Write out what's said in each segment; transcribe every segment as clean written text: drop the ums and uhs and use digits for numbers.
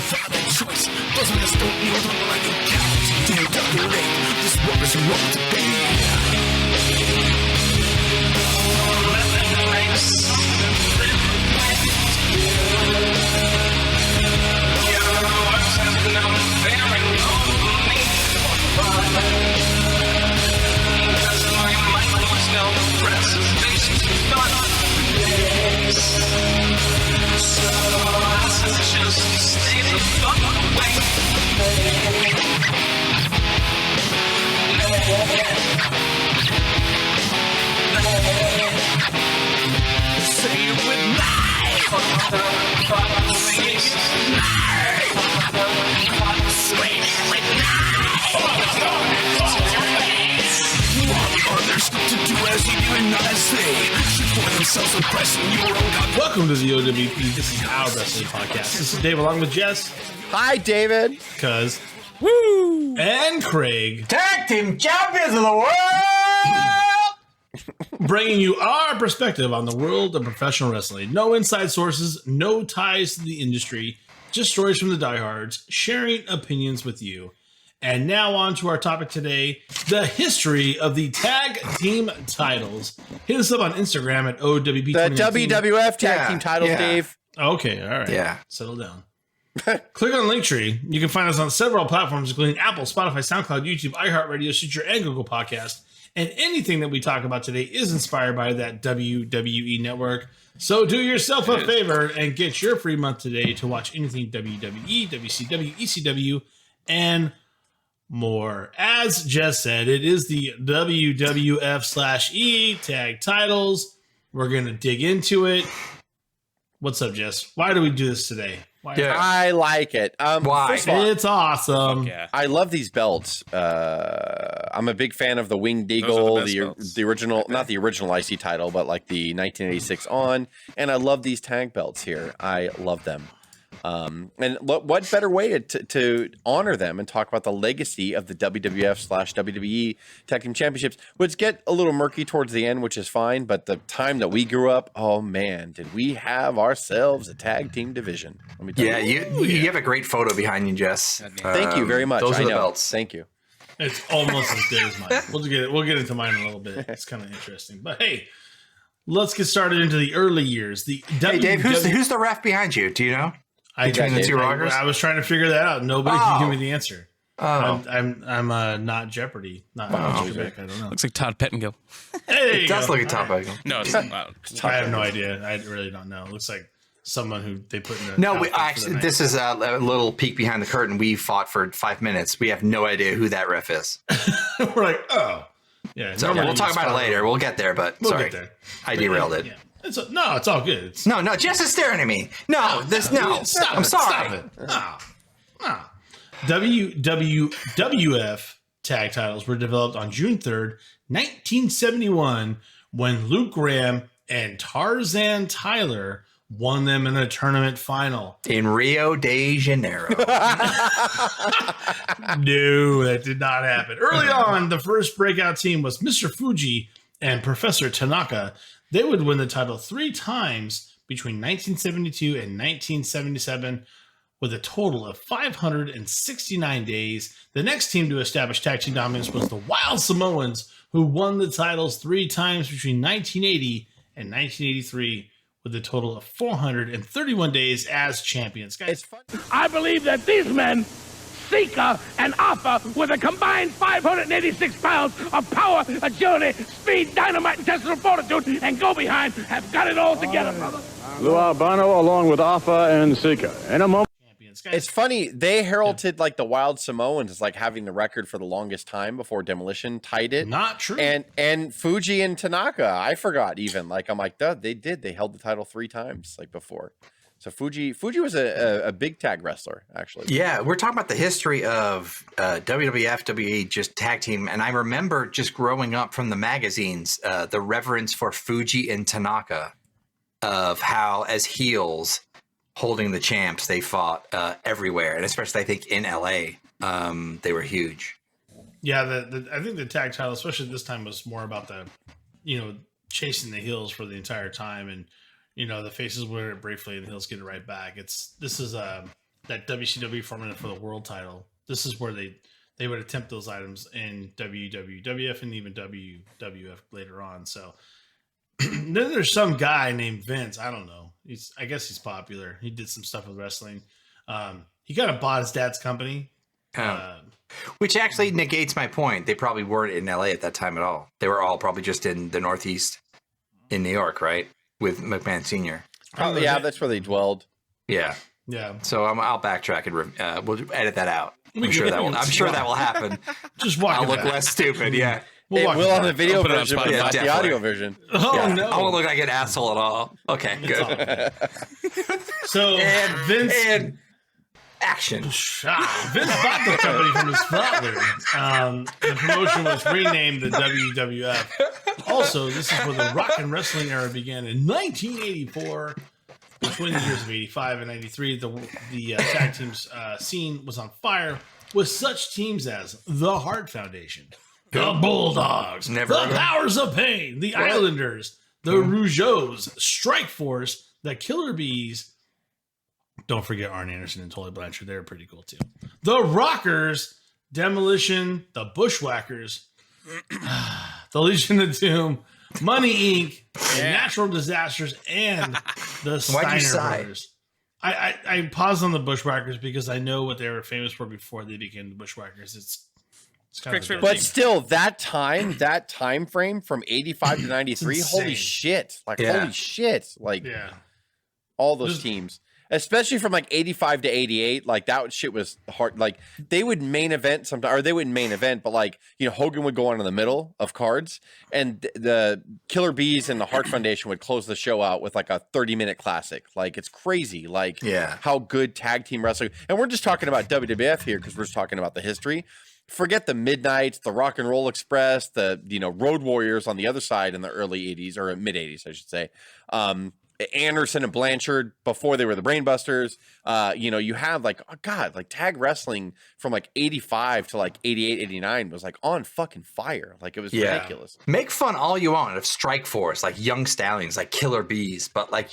father choice. Those men don't need to like a count. WWF, this war is wrong to be. Welcome to the O.W.P. This is our wrestling podcast. This is Dave along with Jess. Hi, David. Cuz. Woo! And Craig. Tag Team Champions of the world! Bringing you our perspective on the world of professional wrestling. No inside sources, no ties to the industry, just stories from the diehards, sharing opinions with you. And now on to our topic today, the history of the tag team titles. Hit us up on Instagram at O.W.P. The WWF Tag Team titles, Dave. Okay, all right. Yeah. Settle down. Click on Linktree. You can find us on several platforms, including Apple, Spotify, SoundCloud, YouTube, iHeartRadio, Stitcher, and Google Podcast. And anything that we talk about today is inspired by that WWE network. So do yourself a favor and get your free month today to watch anything WWE, WCW, ECW, and more. As Jess said, it is the WWF/E tag titles. We're going to dig into it. What's up, Jess? Why do we do this today? Why? Yeah. I like it. Why? First of all, It's awesome. Yeah. I love these belts. I'm a big fan of the Winged Eagle, the original, not the original IC title, but like the 1986 on. And I love these tag belts here. I love them. And what better way to honor them and talk about the legacy of the WWF/WWE Tag Team Championships, which get a little murky towards the end, which is fine. But the time that we grew up, oh man, did we have ourselves a tag team division? Let me tell you. You have a great photo behind you, Jess. Thank you very much. Those are the know. belts. Thank you. It's almost as good as mine. We'll get into mine in a little bit. It's kind of interesting. But hey, let's get started into the early years. Hey, Dave, who's the ref behind you? Do you know? Between the two rockers? I was trying to figure that out. Nobody can give me the answer. Oh. I'm not Jeopardy. Not Quebec. I don't know. Looks like Todd Pettengill. Hey, It does look at top angle. No, it's not. I have no idea. I really don't know. It looks like someone who they put in. No, this is a little peek behind the curtain. We fought for 5 minutes. We have no idea who that ref is. We're like, oh, yeah. So we'll talk about it later. We'll get there, but We'll sorry. get there. I derailed it. Yeah. It's all good. No, Jess is staring at me. No. Stop I'm it, sorry. Stop it. No. WWF tag titles were developed on June 3rd, 1971, when Luke Graham and Tarzan Tyler won them in a tournament final. In Rio de Janeiro. No, that did not happen. Early on, the first breakout team was Mr. Fuji and Professor Tanaka. They would win the title 3 times between 1972 and 1977 with a total of 569 days. The next team to establish tag team dominance was the Wild Samoans, who won the titles 3 times between 1980 and 1983 with a total of 431 days as champions. Guys, I believe that these men, Sika and Alpha, with a combined 586 pounds of power, agility, speed, dynamite, intestinal fortitude, and go behind, have got it all together, brother. Lou Albano along with Alpha and Sika. In a moment. It's funny, they heralded like the Wild Samoans as like having the record for the longest time before Demolition tied it. Not true. And Fuji and Tanaka, I forgot even. Like I'm like, duh, they did. They held the title 3 times like before. So Fuji was a big tag wrestler, actually. Yeah, we're talking about the history of WWF, WWE, just tag team. And I remember just growing up from the magazines, the reverence for Fuji and Tanaka, of how as heels holding the champs, they fought everywhere. And especially, I think, in LA, they were huge. Yeah, I think the tag title, especially this time, was more about the, chasing the heels for the entire time. And, the faces wear it briefly and the heels get it right back. This is that WCW formula for the world title. This is where they would attempt those items in WWF and even WWF later on. So then there's some guy named Vince. I don't know. I guess he's popular. He did some stuff with wrestling. He kind of bought his dad's company. Which actually negates my point. They probably weren't in LA at that time at all. They were all probably just in the Northeast in New York, right? With McMahon Sr. Probably, yeah, that's where they dwelled. Yeah. Yeah. So I'll backtrack and we'll edit that out. I'm sure that will happen. Just walk. I'll look less stupid. Yeah. It will on the video Open it on version, but Spotify. not the Definitely. audio version. Oh Yeah. no! I won't look like an asshole at all. Okay, good. So Vince And action. Vince bought the company from his father. The promotion was renamed the WWF. Also, this is where the rock and wrestling era began in 1984. Between the years of 85 and 93, the tag teams scene was on fire with such teams as the Hart Foundation, the Bulldogs, Never heard the of them. Powers of Pain, the Islanders, the Rougeaus, Strike Force, the Killer Bees. Don't forget Arn Anderson and Tully Blanchard. They're pretty cool too. The Rockers, Demolition, the Bushwhackers, the Legion of Doom, Money Inc., and Natural Disasters, and the Why'd you Steiner sigh? Brothers. I paused on the Bushwhackers because I know what they were famous for before they became the Bushwhackers. It's kind Craig's of favorite But thing. still, that time frame from 85 to 93, insane. holy shit. Like, Yeah. holy shit. Like, yeah. all those Just- teams. Especially from like 85 to 88, like that shit was hard. Like they would main event sometimes, or they wouldn't main event, but like, you know, Hogan would go on in the middle of cards, and the Killer Bees and the Hart Foundation would close the show out with like a 30-minute classic. Like it's crazy, like how good tag team wrestling. And we're just talking about WWF here because we're just talking about the history. Forget the Midnights, the Rock and Roll Express, the Road Warriors on the other side in the early 80s or mid 80s, I should say. Anderson and Blanchard before they were the Brainbusters. You have like, oh God, like tag wrestling from like 85 to like 88, 89 was like on fucking fire. Like it was ridiculous. Make fun all you want of Strike Force, like Young Stallions, like Killer Bees, but like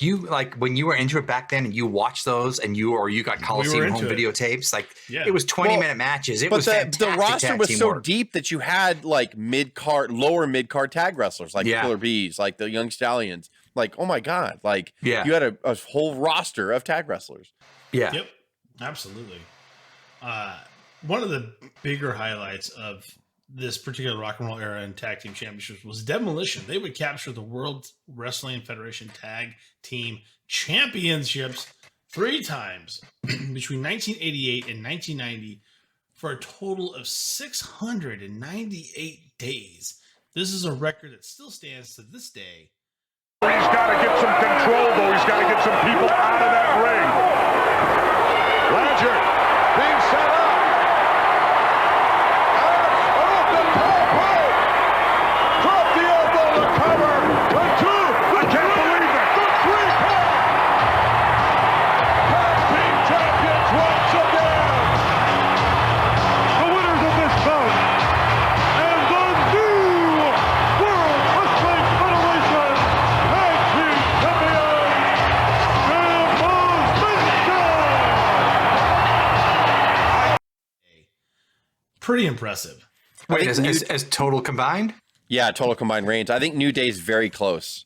when you were into it back then and you watched those and you got Coliseum home videotapes, like it was 20-minute matches. It was fantastic. The roster tag was team so work. deep that you had like lower mid card tag wrestlers like Killer Bees, like the Young Stallions. Like, oh my God, like you had a whole roster of tag wrestlers. Yeah. Yep. Absolutely. One of the bigger highlights of this particular rock and roll era and tag team championships was Demolition. They would capture the World Wrestling Federation Tag Team Championships 3 times between 1988 and 1990 for a total of 698 days. This is a record that still stands to this day. He's got to get some control, though. He's got to get some people out of that ring. Blanchard being set up. Off the top rope. Drop the elbow to cover. 1, 2. I can't believe it. The 3 count. Tag team champions once again. The winners of this bout and the new World Wrestling Federation Tag Team Champions, Pretty impressive. Wait, as total combined? Yeah, total combined range. I think New Day's very close.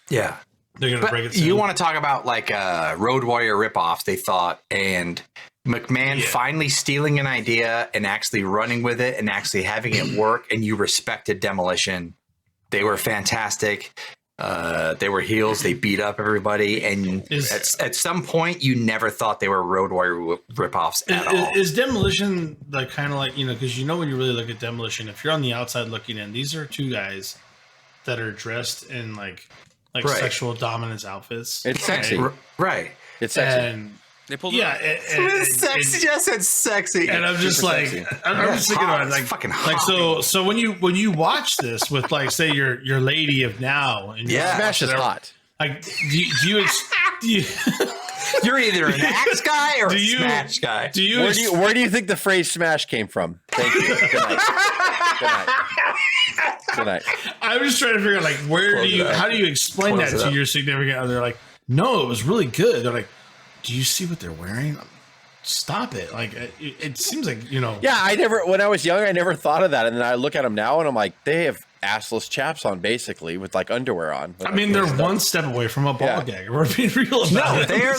Yeah. They're going to break it But soon. you want to talk about like Road Warrior ripoffs, they thought, and McMahon finally stealing an idea and actually running with it and actually having it work, and you respected Demolition. They were fantastic. They were heels. They beat up everybody. And at some point, you never thought they were Road Warrior ripoffs at all. Is Demolition like kind of like, because when you really look at Demolition, if you're on the outside looking in, these are 2 guys that are dressed in like sexual dominance outfits. It's sexy. Right. It's sexy. And They pulled It's sexy. Yes, it's sexy. And I'm just Super like, sexy. I'm just thinking about it, It's like, fucking like hot. so when you watch this with like, say your lady of now, and Smash is hot. Like, do you You're either an axe guy or a smash guy. Where do you think the phrase "smash" came from? Thank you. Good night. Good night. I'm just trying to figure out like how do you explain Close that it to up. your significant other? Like, no, it was really good. They're like, do you see what they're wearing? stop it. Like it seems like, you know. Yeah, when I was young, I never thought of that. And then I look at them now and I'm like, they have assless chaps on basically with like underwear on. I mean, they're one step away from a ball gag. We're being real about it. They're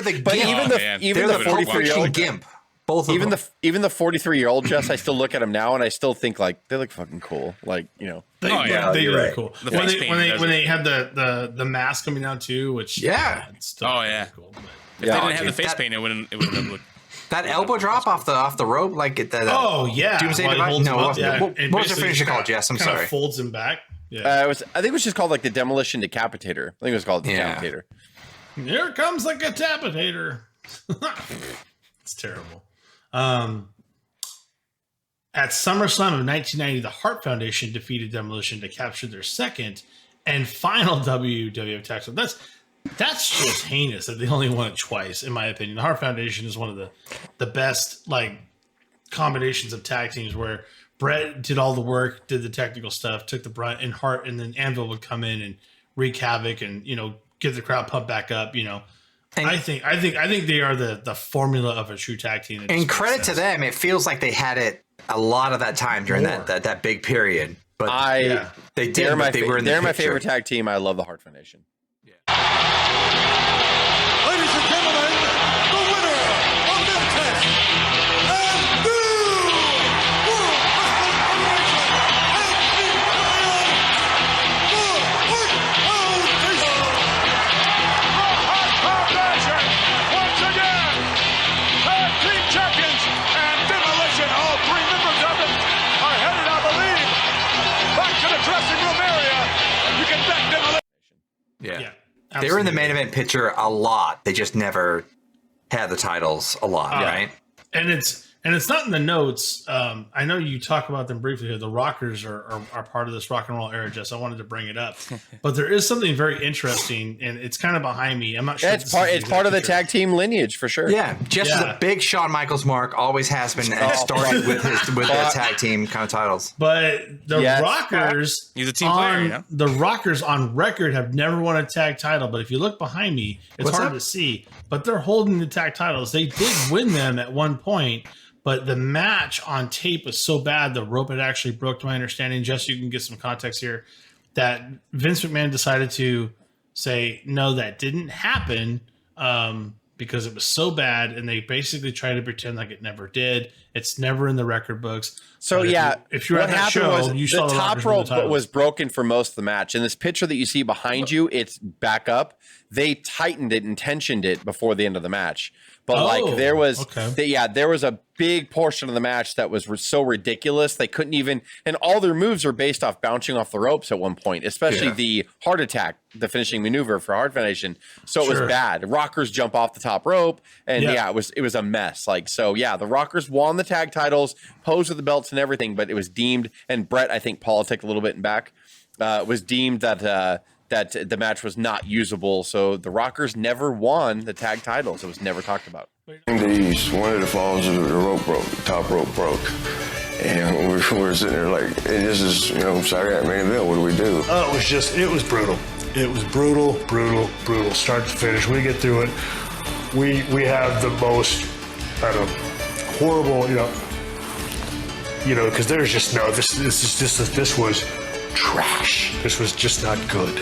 the gimp. But even the 43-year-old gimp. Both of them. Even the 43-year-old Jess, I still look at them now and I still think like they look fucking cool. Like, you know. They look right. Cool. When they had the mask coming down too, which it's still cool. But if they didn't have the face paint, it wouldn't have looked. That elbow drop off the rope, like that. Doomsday Device. No, what was the finisher called, Jess? I'm sorry. Folds him back. Yeah. I think it was just called like the Demolition Decapitator. I think it was called Decapitator. Here comes the Decapitator. It's terrible. At SummerSlam of 1990, the Hart Foundation defeated Demolition to capture their second and final WWF Tag Team. That's just heinous that they only won it twice, in my opinion. The Hart Foundation is one of the best like combinations of tag teams where Brett did all the work, did the technical stuff, took the brunt, and Hart and then Anvil would come in and wreak havoc and, you know, get the crowd pumped back up, you know. And I think they are the formula of a true tag team. And credit to them, it feels like they had it a lot of that time during that big period. But they did. They're my favorite tag team. I love the Hart Foundation. Ladies and gentlemen, the winner of this test and new World Wrestling Federation Tag Team Champions, and Demolition. All three members of them are headed, I believe, back to the dressing room area. You can bet Demolition. Yeah. They were in the main event picture a lot. They just never had the titles a lot, right? And it's not in the notes. I know you talk about them briefly here. The Rockers are part of this rock and roll era, Jess. I wanted to bring it up, but there is something very interesting, and it's kind of behind me. I'm not sure. It's part of the tag team lineage for sure. Yeah, Jess is a big Shawn Michaels mark. Always has been, and started with their tag team kind of titles. But the Rockers, he's a team player. You know? The Rockers on record have never won a tag title. But if you look behind me, it's hard to see. But they're holding the tag titles. They did win them at one point. But the match on tape was so bad, the rope had actually broke, to my understanding. Jess, you can get some context here, that Vince McMahon decided to say, no, that didn't happen because it was so bad. And they basically tried to pretend like it never did. It's never in the record books. So, if you're at that show, you saw the top rope was broken for most of the match. In this picture that you see behind you, it's back up. They tightened it and tensioned it before the end of the match. But there was a big portion of the match that was so ridiculous they couldn't even, and all their moves are based off bouncing off the ropes at one point, especially the heart attack, the finishing maneuver for Hart Foundation. So it was bad. Rockers jump off the top rope, and it was a mess. The Rockers won the tag titles, posed with the belts and everything, but it was deemed, and Brett, I think, politicked a little bit in back, was deemed that the match was not usable, so the Rockers never won the tag titles. It was never talked about. In the East, one of the falls, the rope broke, the top rope broke. And we were sitting there like, hey, this is, Saturday Night Main Event, what do we do? Oh, it was brutal. It was brutal, start to finish. We get through it. We have the most, horrible, because there's just this was trash. This was just not good.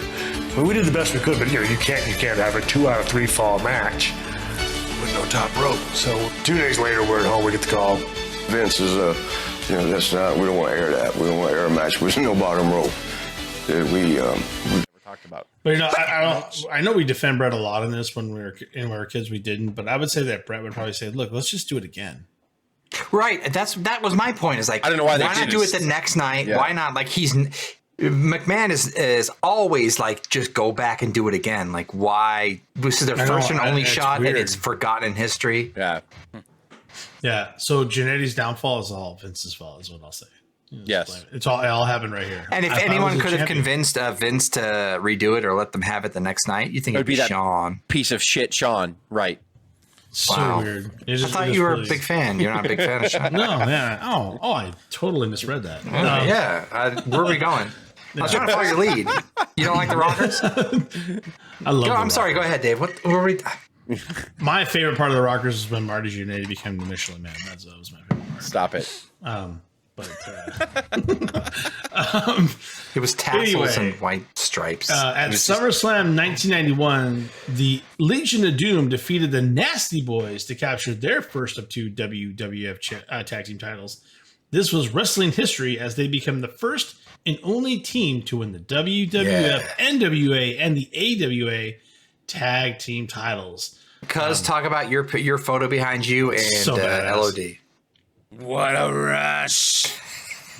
But we did the best we could, but you can't have a 2 out of 3 fall match with no top rope. So 2 days later, we're at home. We get the call. Vince is, that's not. We don't want to air that. We don't want to air a match with no bottom rope. We never talked about. But I know we defend Brett a lot in this when we were kids. We didn't, but I would say that Brett would probably say, "Look, let's just do it again." Right. That was my point. Is like, I don't know why not do it the next night? Yeah. Why not? Like McMahon is always like, just go back and do it again. Like, why? This is their first and only shot, and it's forgotten in history. Yeah. Yeah. So Jannetty's downfall is all Vince's fault, is what I'll say. Yes. It all happened right here. And if anyone could have convinced Vince to redo it or let them have it the next night, you think it'd be Shawn. Piece of shit, Shawn. Right. So weird. I thought you were a big fan. You're not a big fan of Shawn. No, man. Oh, I totally misread that. Where are we going? I was trying to follow your lead. You don't like the Rockers? I love I'm sorry. Go ahead, Dave. What were we? My favorite part of the Rockers was when Marty Jannetty became the Michelin Man. That was my favorite part. Stop it. It was tassels Anyway, and white stripes. at It was SummerSlam 1991, the Legion of Doom defeated the Nasty Boys to capture their first of 2 WWF tag team titles. This was wrestling history as they become the first and only team to win the WWF, NWA, and the AWA tag team titles. Cuz, talk about your photo behind you and So badass. LOD. What a rush!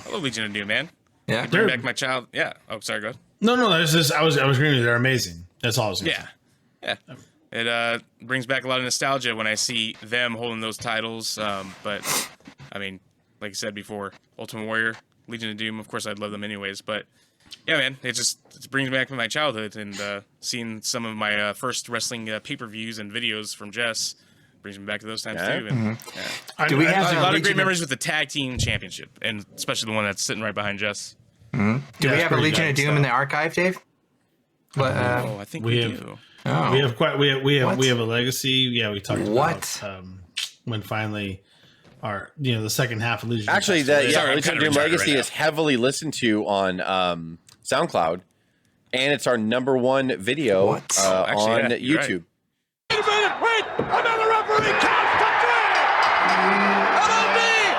I love Legion of Doom, man. Yeah, Bring back my child. Yeah. Oh, sorry. Go ahead. No, I was agreeing with you. They're amazing. That's all I was going to say. Yeah. It brings back a lot of nostalgia when I see them holding those titles. But I mean, like you said before, Ultimate Warrior, Legion of Doom. Of course, I'd love them anyways. But yeah, man, it brings back my childhood, and seeing some of my first wrestling pay-per-views and videos from Jess brings me back to those times too. And Do we have a lot of great Legion memories with the Tag Team Championship, and especially the one that's sitting right behind Jess. Do we have a Legion of Doom in the archive, Dave? I think we do. Oh. We have a legacy. Yeah, we talked What? about when finally the second half of Legion. Actually, passed away. the Legion of Doom Legacy is heavily listened to on SoundCloud, and it's our #1 video on YouTube. Wait a minute, wait! Another referee counts to 3! O.W.P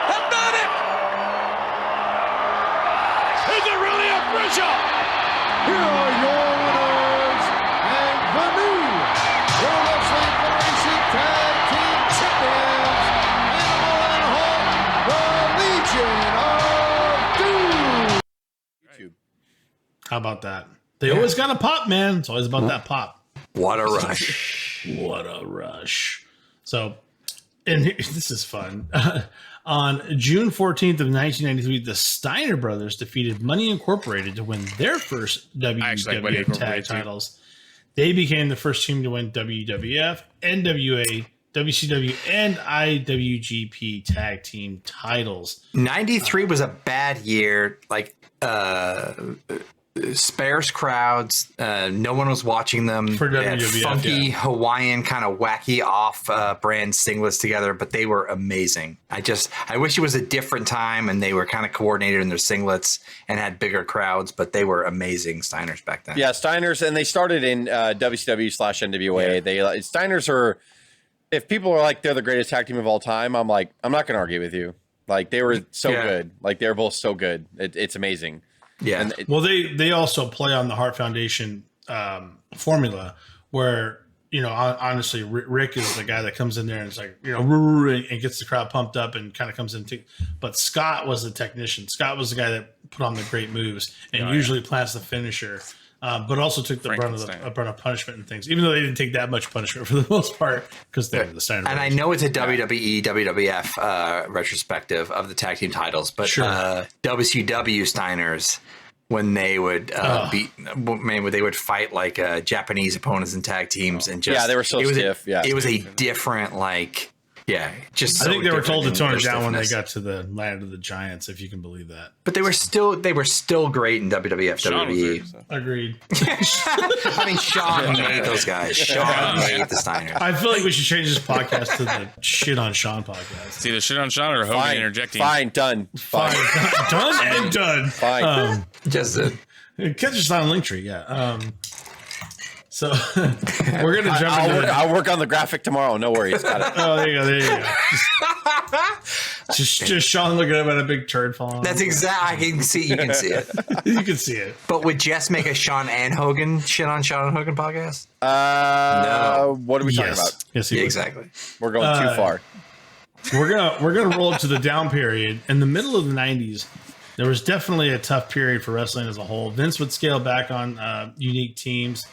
have done it! Is it really official? Here are your winners and the new Pro Wrestling Federation Tag Team Champions, Animal and Hulk, the Legion of Doom! YouTube. How about that? They always got a pop, man. It's always about that pop. What a rush. What a rush. So, and this is fun. On June 14th of 1993, the Steiner brothers defeated Money Incorporated to win their first WWF tag titles. They became the first team to win WWF, NWA, WCW, and IWGP tag team titles. 93 was a bad year. Like, sparse crowds. No one was watching them. For They had WWF, funky Hawaiian kind of wacky off brand singlets together, but they were amazing. I wish it was a different time and they were kind of coordinated in their singlets and had bigger crowds, but they were amazing Steiners back then. Yeah, Steiners, and they started in WCW/NWA. Steiners are, if people are like they're the greatest tag team of all time, I'm like, I'm not going to argue with you. Like, they were so good. Like, they're both so good. It's amazing. Yeah. Well, they also play on the Hart Foundation formula where, honestly, Rick is the guy that comes in there and it's like, and gets the crowd pumped up and kind of comes in. But Scott was the technician. Scott was the guy that put on the great moves and usually plants the finisher, but also took the brunt of punishment and things, even though they didn't take that much punishment for the most part because they were the Steiner And brothers. I know it's a WWE, WWF retrospective of the tag team titles, but WCW Steiners, when they would they would fight like Japanese opponents in tag teams and just they were so stiff. It was a different just. I think they were told to tone it down when they got to the Land of the Giants, if you can believe that. But they were still great in WWF, WWE. Agreed. I mean, Sean made those guys. Sean made the Steiners. I feel like we should change this podcast to the Shit on Sean podcast. It's either Shit on Sean or Hogan interjecting. Fine, done. Done and done. Fine. Just catch us on Linktree, yeah. So we're gonna jump into I'll work on the graphic tomorrow. No worries. Got it. Oh, there you go. Just Sean looking up at a big turd falling. That's exactly. You can see it. You can see it. But would Jess make a Sean and Hogan Shit on Sean and Hogan podcast? No. What are we talking about? Yes, exactly. We're going too far. We're gonna roll to the down period. In the middle of the 90s, there was definitely a tough period for wrestling as a whole. Vince would scale back on unique teams.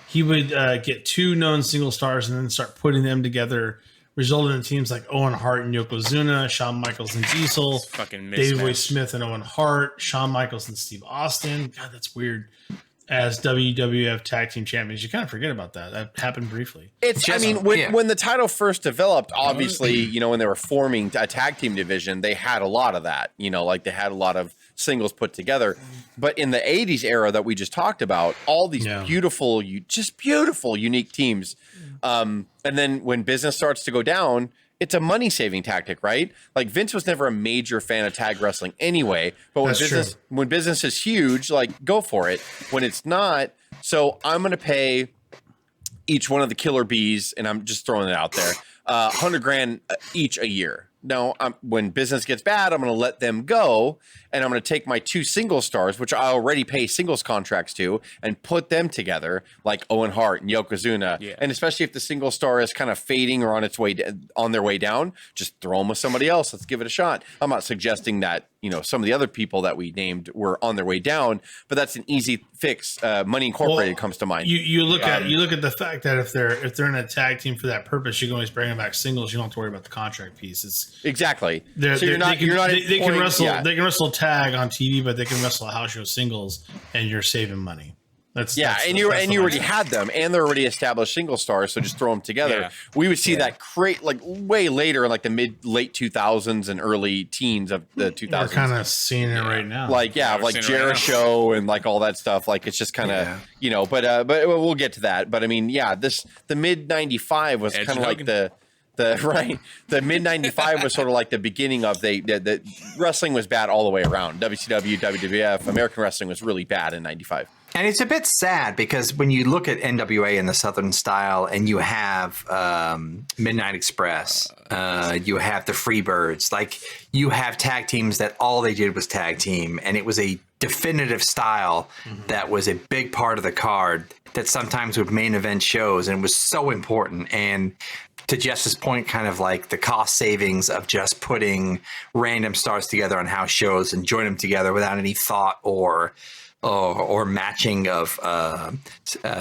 He would get 2 known single stars and then start putting them together, resulting in teams like Owen Hart and Yokozuna, Shawn Michaels and Diesel, Davey Boy Smith and Owen Hart, Shawn Michaels and Steve Austin. God, that's weird. As WWF Tag Team Champions, you kind of forget about that. That happened briefly. When the title first developed, obviously, when they were forming a tag team division, they had a lot of that. Like they had a lot of singles put together. But in the 80s era that we just talked about, all these beautiful, unique teams. And then when business starts to go down, it's a money-saving tactic, right? Like Vince was never a major fan of tag wrestling anyway, but when business is huge, like go for it. When it's not, so I'm going to pay each one of the Killer Bees, and I'm just throwing it out there, $100,000 each a year. Now, when business gets bad, I'm going to let them go, and I'm going to take my 2 single stars, which I already pay singles contracts to, and put them together, like Owen Hart and Yokozuna. Yeah. And especially if the single star is kind of fading or on their way down, just throw them with somebody else. Let's give it a shot. I'm not suggesting that some of the other people that we named were on their way down, but that's an easy fix. Money Incorporated comes to mind. You look at the fact that if they're in a tag team for that purpose, you can always bring them back singles. You don't have to worry about the contract pieces. Exactly. They can wrestle tag on TV, but they can wrestle a house show singles, and you're saving money. You already had them, and they're already established single stars, so just throw them together. Yeah. We would see that like way later, in like the late 2000s and early teens of the 2000s. We're kind of seeing it right now. Like Jericho and like all that stuff. Like it's just kind of but we'll get to that. But I mean, the mid '95 was kind of like the mid '95 was sort of like the beginning of the wrestling was bad all the way around. WCW, WWF, American wrestling was really bad in '95. And it's a bit sad because when you look at NWA in the Southern style, and you have Midnight Express, you have the Freebirds, like you have tag teams that all they did was tag team, and it was a definitive style that was a big part of the card that sometimes would main event shows, and was so important. And to Jess's point, kind of like the cost savings of just putting random stars together on house shows and join them together without any thought or matching of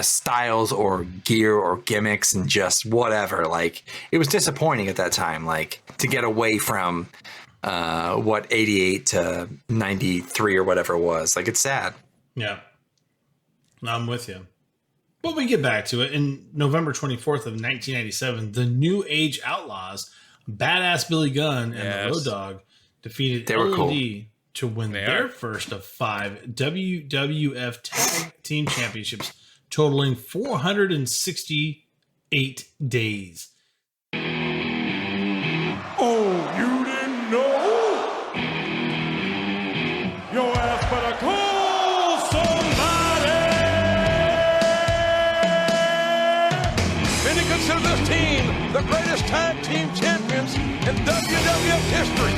styles or gear or gimmicks and just whatever. Like it was disappointing at that time, like to get away from 88 to 93 or whatever it was. Like it's sad. Yeah, I'm with you. But we get back to it. In November 24th of 1997, the New Age Outlaws, Badass Billy Gunn and the Road Dogg defeated LOD to win their first of 5 WWF Tag Team Championships, totaling 468 days. Oh, you didn't know? Your ass better call somebody! Many consider this team the greatest tag team champions in WWF history.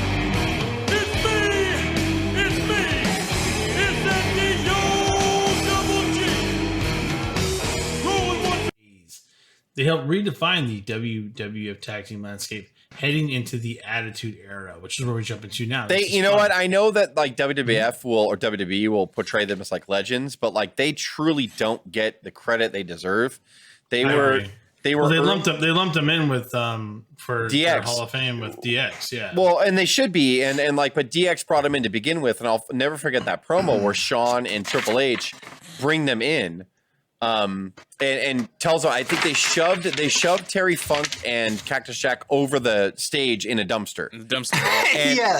They helped redefine the WWF tag team landscape heading into the Attitude Era, which is where we jump into now. What? I know that like WWF or WWE will portray them as like legends, but like they truly don't get the credit they deserve. They lumped them in with for DX Hall of Fame with DX, yeah. Well, and they should be, and but DX brought them in to begin with, and I'll never forget that promo where Shawn and Triple H bring them in. And tells them, I think they shoved Terry Funk and Cactus Jack over the stage in a dumpster. And,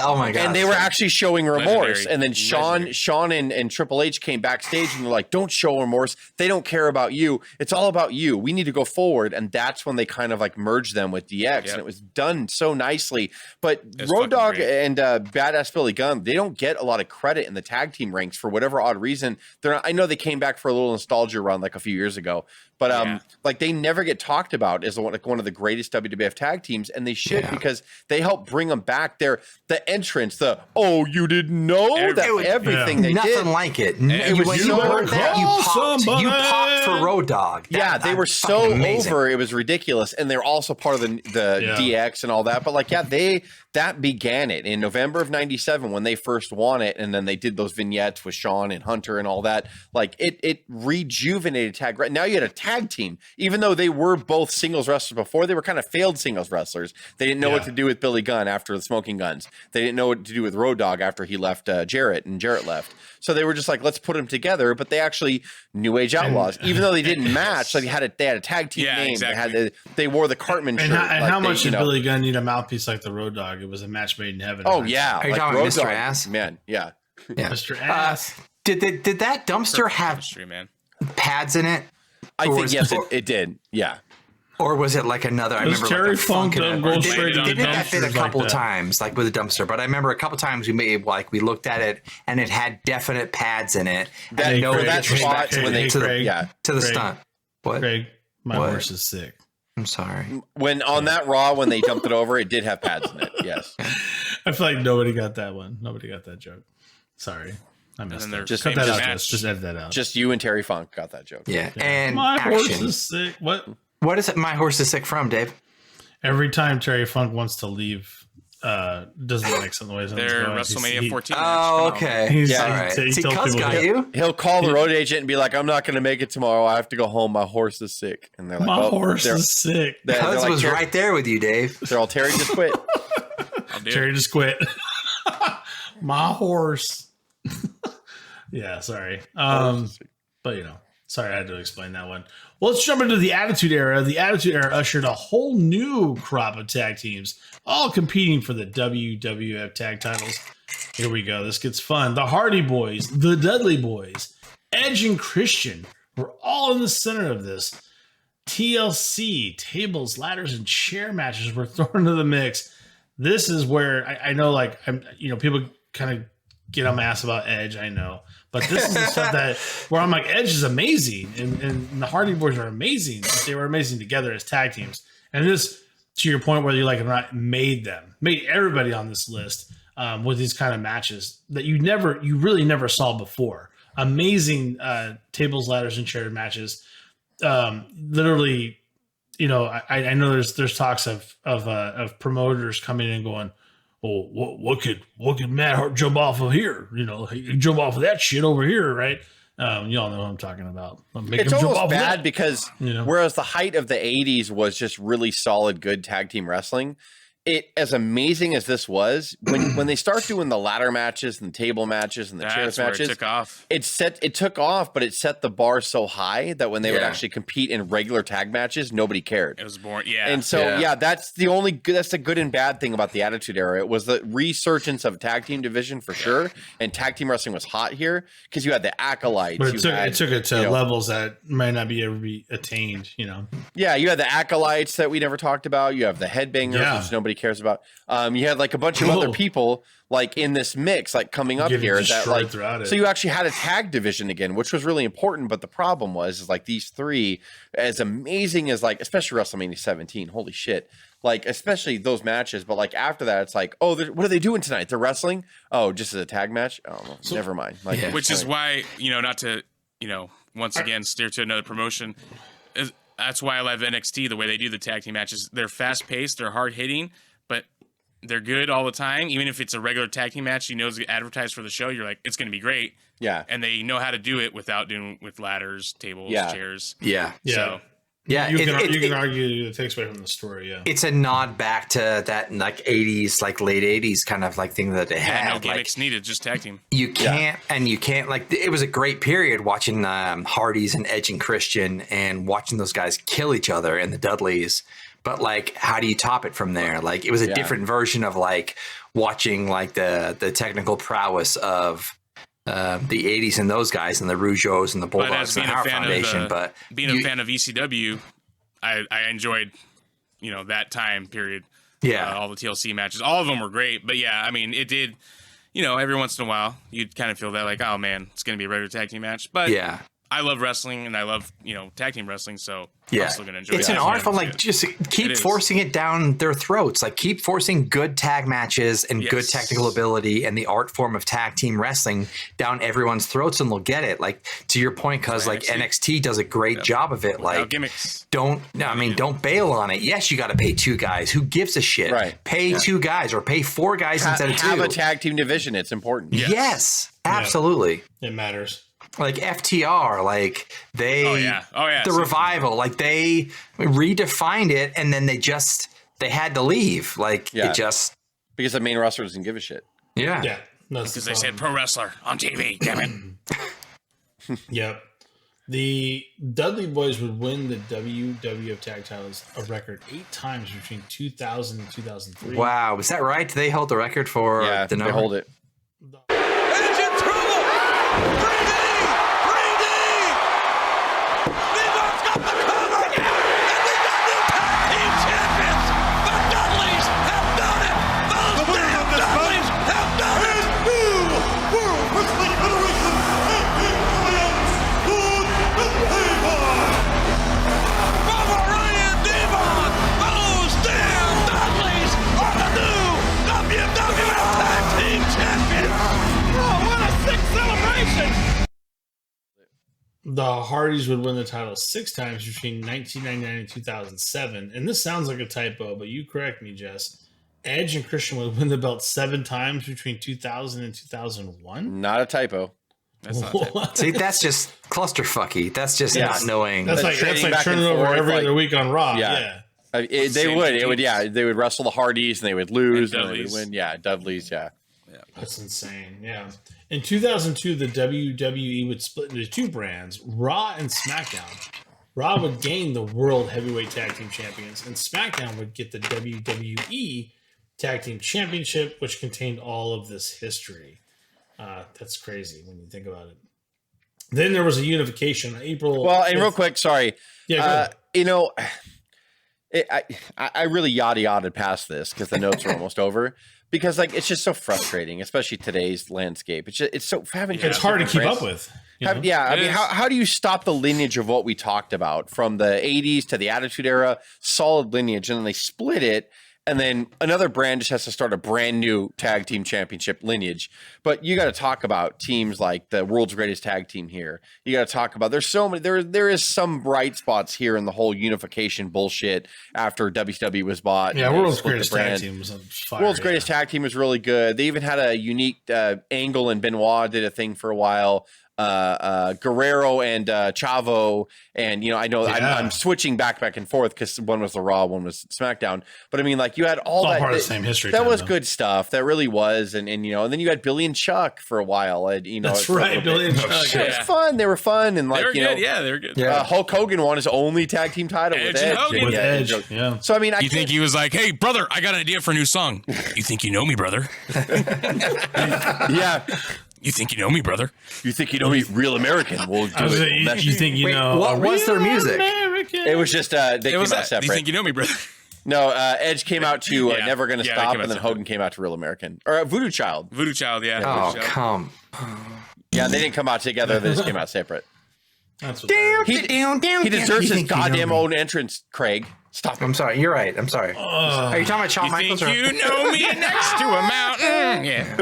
oh my god! And they were actually showing remorse. And then Shawn and Triple H came backstage and they're like, "Don't show remorse. They don't care about you. It's all about you. We need to go forward." And that's when they kind of like merged them with DX, and it was done so nicely. But Road Dogg and Badass Billy Gunn, they don't get a lot of credit in the tag team ranks for whatever odd reason. I know they came back for a little nostalgia run like a few years ago. But like they never get talked about as one of the greatest WWF tag teams, and they should because they help bring them back. The entrance, you didn't know everything they did, nothing like it. You popped for Road Dogg. They were so over, it was ridiculous, and they're also part of the DX and all that. But like that began it in November of '97 when they first won it, and then they did those vignettes with Shawn and Hunter and all that. Like it rejuvenated tag. Now you had a tag team, even though they were both singles wrestlers before. They were kind of failed singles wrestlers. They didn't know what to do with Billy Gunn after the Smoking Guns. They didn't know what to do with Road Dogg after he left Jarrett, and Jarrett left. So they were just like, let's put them together. But they actually New Age Outlaws, even though they didn't match. Like they had a tag team name. Exactly. They wore the Cartman shirt. How much did Billy Gunn need a mouthpiece like the Road Dogg? It was a match made in heaven. Oh yeah, are you talking about Mr. Ass? Man, yeah. Yeah. Mr. Ass. Did that dumpster have Chemistry, man. pads in it? I Or think was- yes, it did. Yeah. Or was it like another? I Does remember Terry like a Funk Funk don't go straight to They the did that fit a dumpsters couple like that? times, like with a dumpster. But I remember a couple times we looked at it and it had definite pads in it. That, and for that spot Craig, when they hey, Craig. to the Craig. stunt. What? Craig, my What? horse is sick. I'm sorry. when on that Raw when they jumped it over, it did have pads in it. Yes. I feel like nobody got that one. Nobody got that joke. Sorry. I missed then it. there's Just cut that out. match. Just edit that out. Just you and Terry Funk got that joke. Yeah. And my horse action. is sick. What? What is it? My horse is sick from, Dave. Every time Terry Funk wants to leave, doesn't like some of the ways Their WrestleMania 14 match. Oh, Phenomenal. okay. He's- Yeah. All right. he See, tells Cuz people got to- you. He'll call the road agent and be like, "I'm not going to make it tomorrow. I have to go home. My horse is sick." And they're like, My "Oh, horse they're- is sick. they're Cuz like, was Terry, right there with you, Dave. They're all Terry just quit. I'll do Terry it. just quit. My horse. Yeah, sorry. But sorry I had to explain that one. Well, let's jump into the Attitude Era. The Attitude Era ushered a whole new crop of tag teams, all competing for the WWF tag titles. Here we go. This gets fun. The Hardy Boys, the Dudley Boys, Edge and Christian were all in the center of this. TLC, tables, ladders, and chair matches were thrown into the mix. This is where I know, like, people kind of get on my ass about Edge, I know. But this is the stuff that where I'm like, Edge is amazing, and the Hardy Boys are amazing. They were amazing together as tag teams. And this, to your point, where you like not made everybody on this list with these kind of matches that you really never saw before. Amazing tables, ladders, and chair matches. Literally, I know there's talks of promoters coming in and going, "Oh, what could Matt Hart jump off of here? He jump off of that shit over here, right?" You all know what I'm talking about. It's almost bad because whereas the height of the 80s was just really solid, good tag team wrestling, it as amazing as this was, when they start doing the ladder matches and the table matches and the chairs matches, it took off. It took off, but it set the bar so high that when they would actually compete in regular tag matches, nobody cared. It was boring. Yeah. And so, that's the good and bad thing about the Attitude Era. It was the resurgence of tag team division for sure. And tag team wrestling was hot here because you had the Acolytes. But it took it to levels that might not ever be attained, Yeah, you had the Acolytes that we never talked about. You have the Headbangers, which nobody cares about. You had like a bunch of other people like in this mix, like coming up here. That like, so you actually had a tag division again, which was really important. But the problem was like these three, as amazing as like, especially WrestleMania 17, holy shit. Like, especially those matches. But like after that, it's like, oh, what are they doing tonight? They're wrestling? Oh, just as a tag match? Oh, never mind. Like, which is why, not to, once again, steer to another promotion. That's why I love NXT, the way they do the tag team matches. They're fast paced, they're hard hitting, but they're good all the time. Even if it's a regular tag team match, it's advertised for the show. You're like, it's going to be great. Yeah. And they know how to do it without doing with ladders, tables, chairs. Yeah. So, yeah. You can argue it takes away from the story. Yeah. It's a nod back to that like 80s, like late 80s kind of like thing that they had. no gimmicks needed, just tag team. You can't like, it was a great period watching Hardys and Edge and Christian and watching those guys kill each other and the Dudleys. But like, how do you top it from there? Like, it was a different version of like watching like the technical prowess of the 80s and those guys and the Rougeaus and the Bulldogs and the Hart Foundation. But being a fan of ECW, I enjoyed, that time period. Yeah. All the TLC matches, all of them were great. But yeah, I mean, it did, every once in a while, you'd kind of feel that like, oh man, it's going to be a regular tag team match. But yeah, I love wrestling and I love, tag team wrestling. So I'm still going to enjoy it. It's an art form, like just keep forcing it down their throats. Like keep forcing good tag matches and good technical ability and the art form of tag team wrestling down everyone's throats and they'll get it. Like to your point, cause like NXT does a great job of it. Like gimmicks. Don't bail on it. Yes, you got to pay two guys. Who gives a shit? Right. Pay two guys or pay four guys instead of two. Have a tag team division. It's important. Yes, absolutely. It matters. Like FTR, like they, the Revival, like they redefined it, and then they had to leave. Like it just because the main roster doesn't give a shit. Yeah. Because they said pro wrestler on TV. Damn it. Yep. The Dudley Boys would win the WWF tag titles a record 8 times between 2000 and 2003. Wow, is that right? They hold the record for the number. They hold it. Ladies and The Hardys would win the title 6 times between 1999 and 2007. And this sounds like a typo, but you correct me, Jess. Edge and Christian would win the belt 7 times between 2000 and 2001. Not a typo. That's not a typo. See, that's just clusterfucky. That's just not knowing. That's like turning over every other week on Raw. Yeah. They would wrestle the Hardys and they would lose and they would win. Yeah, Dudleys. Yeah. That's insane. Yeah. In 2002, the WWE would split into 2 brands, Raw and SmackDown. Raw would gain the World Heavyweight Tag Team Champions, and SmackDown would get the WWE Tag Team Championship, which contained all of this history. That's crazy when you think about it. Then there was a unification. April. Well, and real quick, sorry. Yeah. I really yada past this because the notes are almost over. Because it's just so frustrating, especially today's landscape. It's so having. It's hard to keep up with. I mean, how do you stop the lineage of what we talked about from the '80s to the Attitude Era? Solid lineage, and then they split it, and then another brand just has to start a brand new tag team championship lineage. But you got to talk about teams like the world's greatest tag team here. You got to talk about there's so many. There is some bright spots here in the whole unification bullshit after WCW was bought. Yeah, world's greatest tag team was on fire. World's greatest tag team was really good. They even had a unique angle, and Benoit did a thing for a while. Guerrero and Chavo, and I'm switching back and forth because one was the Raw, one was SmackDown. But I mean, you had all that. Part of the same history. That was good stuff. That really was, and then you had Billy and Chuck for a while. And, that's right, Billy and Chuck. It was fun. They were fun, and they were good. Yeah, they were good. Hulk Hogan won his only tag team title with Edge. Yeah. So I mean, you think he was like, "Hey, brother, I got an idea for a new song. You think you know me, brother?" Yeah. You think you know me, brother? You think you know me, real American? We'll do it. You think you know? What was their music? It was just they came out separate. You think you know me, brother? No, Edge came out to Never Gonna Stop, and then Hogan came out to Real American or Voodoo Child. Voodoo Child, yeah. Oh, Voodoo Child. come. Yeah, they didn't come out together. They just came out separate. That's what he deserves his goddamn own entrance, Craig. Stop. I'm sorry. You're right. I'm sorry. Are you talking about Shawn Michaels? You know me next to a mountain. Yeah.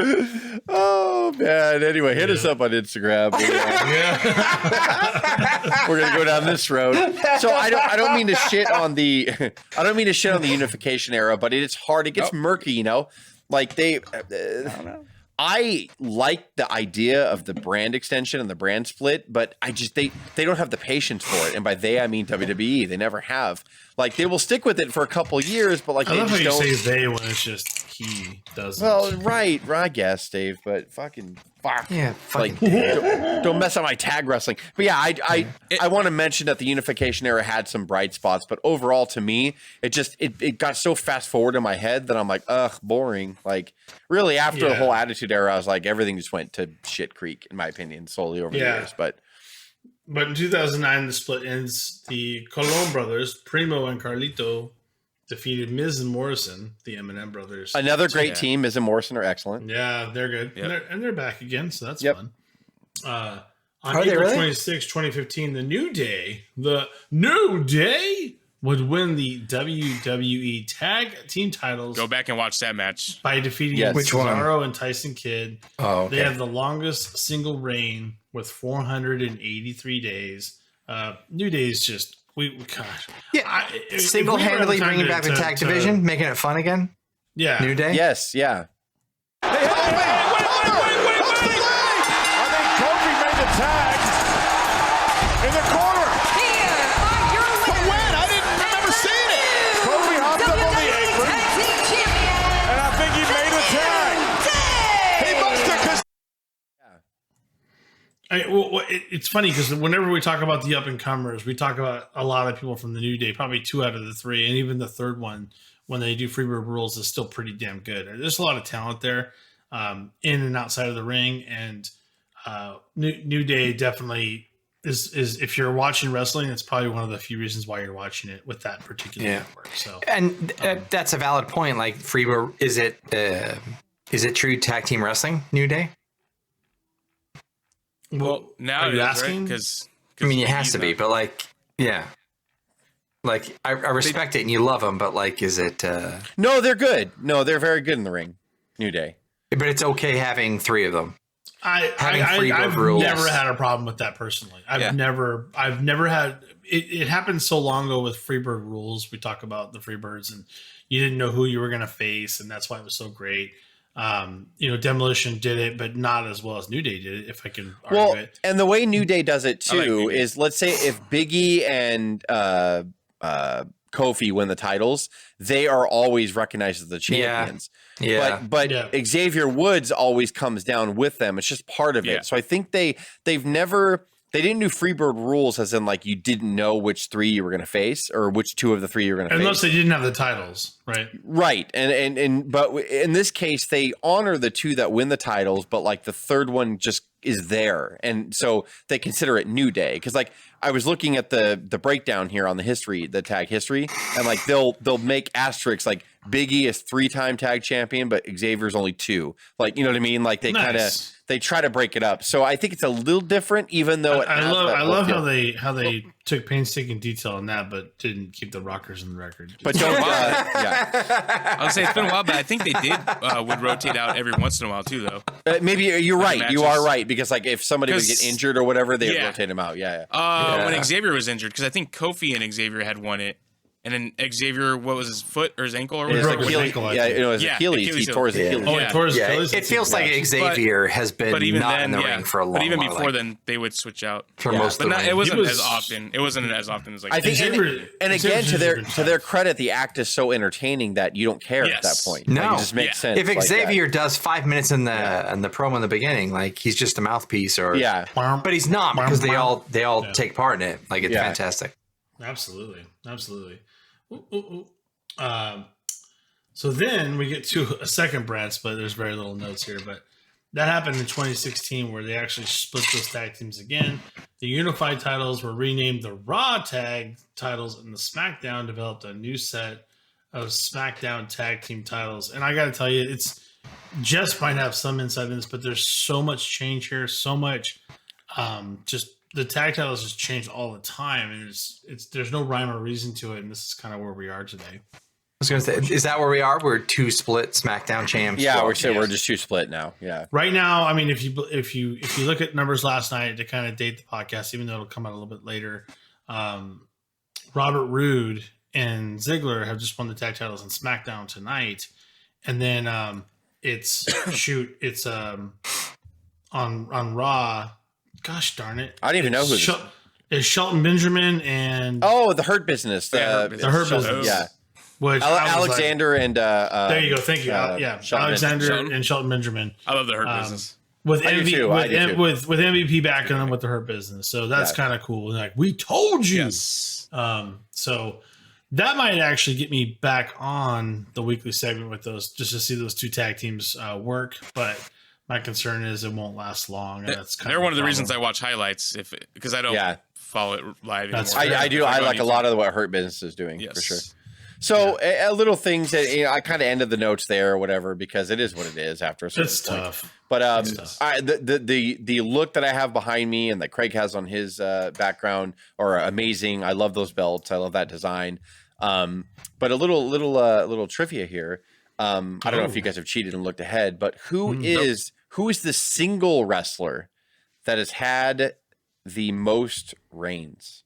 Oh man. Anyway, hit us up on Instagram. We're gonna go down this road. So I don't mean to shit on the unification era, but it's hard. It gets murky. I like the idea of the brand extension and the brand split, but they don't have the patience for it. And by they, I mean WWE. They never have. They will stick with it for a couple years, but I love how you say they when it's just he doesn't. Well, right, I guess, Dave, but fucking fuck. Yeah, don't mess up my tag wrestling. But yeah, I want to mention that the unification era had some bright spots, but overall to me, it got so fast forward in my head that I'm like, ugh, boring. Really after the whole Attitude Era, I was like, everything just went to shit creek, in my opinion, slowly over the years. But in 2009, the split ends. The Colon brothers, Primo and Carlito, defeated Miz and Morrison, the M&M brothers. Another great team. Miz and Morrison are excellent. Yeah, they're good. Yep. And they're back again, so that's fun. On are April really? 26, 2015, the New Day would win the WWE Tag Team titles. Go back and watch that match. By defeating Cesaro and Tyson Kidd. Oh, okay. They have the longest single reign with 483 days. New Day is just gosh. Yeah, single-handedly bringing back the tag division, making it fun again. Yeah, New Day. Yes, yeah. Wait. I think Kofi made the tag in the corner. Here are your winners. When? I didn't remember seeing it. Kofi hopped up on the apron, and I think he made the tag. He must have. It's funny because whenever we talk about the up-and-comers, we talk about a lot of people from the New Day, probably 2 out of the 3, and even the third one, when they do Freebird Rules, is still pretty damn good. There's a lot of talent there in and outside of the ring, and New Day definitely is if you're watching wrestling, it's probably one of the few reasons why you're watching it with that particular network. So, and that's a valid point. Like Freebird, is it true tag team wrestling? New Day? Well, now are it you is, asking? right? Because I mean, it has to be, but like, yeah. Like I respect it and you love them, but like, is it? No, they're good. No, they're very good in the ring. New Day. But it's okay having 3 of them. I've never had a problem with that personally. I've never had it happened so long ago with Freebird rules. We talk about the Freebirds and you didn't know who you were going to face. And that's why it was so great. Demolition did it, but not as well as New Day did it, if I can argue it. And the way New Day does it too is, let's say if Biggie and Kofi win the titles, they are always recognized as the champions. Yeah. But Xavier Woods always comes down with them. It's just part of it. So I think they didn't do Freebird rules as in like you didn't know which 3 you were going to face or which 2 of the 3 you were going to face. Unless they didn't have the titles, right? Right. But in this case, they honor the 2 that win the titles, but like the 3rd one just is there. And so they consider it New Day. Because like I was looking at the breakdown here on the tag history, and like they'll make asterisks like Biggie is 3-time tag champion, but Xavier's only 2. Like, you know what I mean? Like they they try to break it up. So I think it's a little different, even though I love how they took painstaking detail on that, but didn't keep the rockers in the record. But don't, I would say it's been a while, but I think they would rotate out every once in a while too, though. Maybe you're right. Matches. You are right, because like if somebody would get injured or whatever, they would rotate them out. When Xavier was injured, because I think Kofi and Xavier had won it. And then Xavier, what was his foot or his ankle or whatever? It was his ankle. Achilles. He tore his Achilles. Oh, he tore his Achilles. It feels like Xavier has been not in the ring for a long time. But even while, before then, they would switch out for most of the ring. It wasn't as often. It wasn't as often as like. I think, and again, to their credit, the act is so entertaining that you don't care at that point. No, like, it just makes sense. If Xavier does 5 minutes in the promo in the beginning, like he's just a mouthpiece, or but he's not, because they all take part in it. Like it's fantastic. Absolutely. So then we get to a second brand split. There's very little notes here, but that happened in 2016 where they actually split those tag teams again. The unified titles were renamed the Raw tag titles, and the SmackDown developed a new set of SmackDown tag team titles. And I got to tell you, Jess might have some insight in this, but there's so much change here, so much just the tag titles just change all the time, and there's no rhyme or reason to it, and this is kind of where we are today. I was going to say, is that where we are? We're 2 split SmackDown champs. Yeah, we're just 2 split now. Yeah. Right now, I mean, if you look at numbers last night to kind of date the podcast, even though it'll come out a little bit later, Robert Roode and Ziggler have just won the tag titles on SmackDown tonight, and then it's on Raw. Gosh darn it! I don't even know who is Shelton Benjamin and the Hurt Business. The Hurt Business. Yeah. Which Alexander and there you go. Thank you. Alexander and Shelton Benjamin. I love the Hurt Business. With MVP backing them with the Hurt Business, so that's kind of cool. Like, we told you. Yes. So that might actually get me back on the weekly segment with those, just to see those 2 tag teams work, but. My concern is it won't last long. And that's they're one of the reasons I watch highlights, because I don't follow it live anymore. I do. I like a lot of what Hurt Business is doing for sure. So little things that I kind of ended the notes there or whatever, because it is what it is after a certain point. Tough. But the look that I have behind me and that Craig has on his background are amazing. I love those belts. I love that design. But a little trivia here. I don't know if you guys have cheated and looked ahead, but who is the single wrestler that has had the most reigns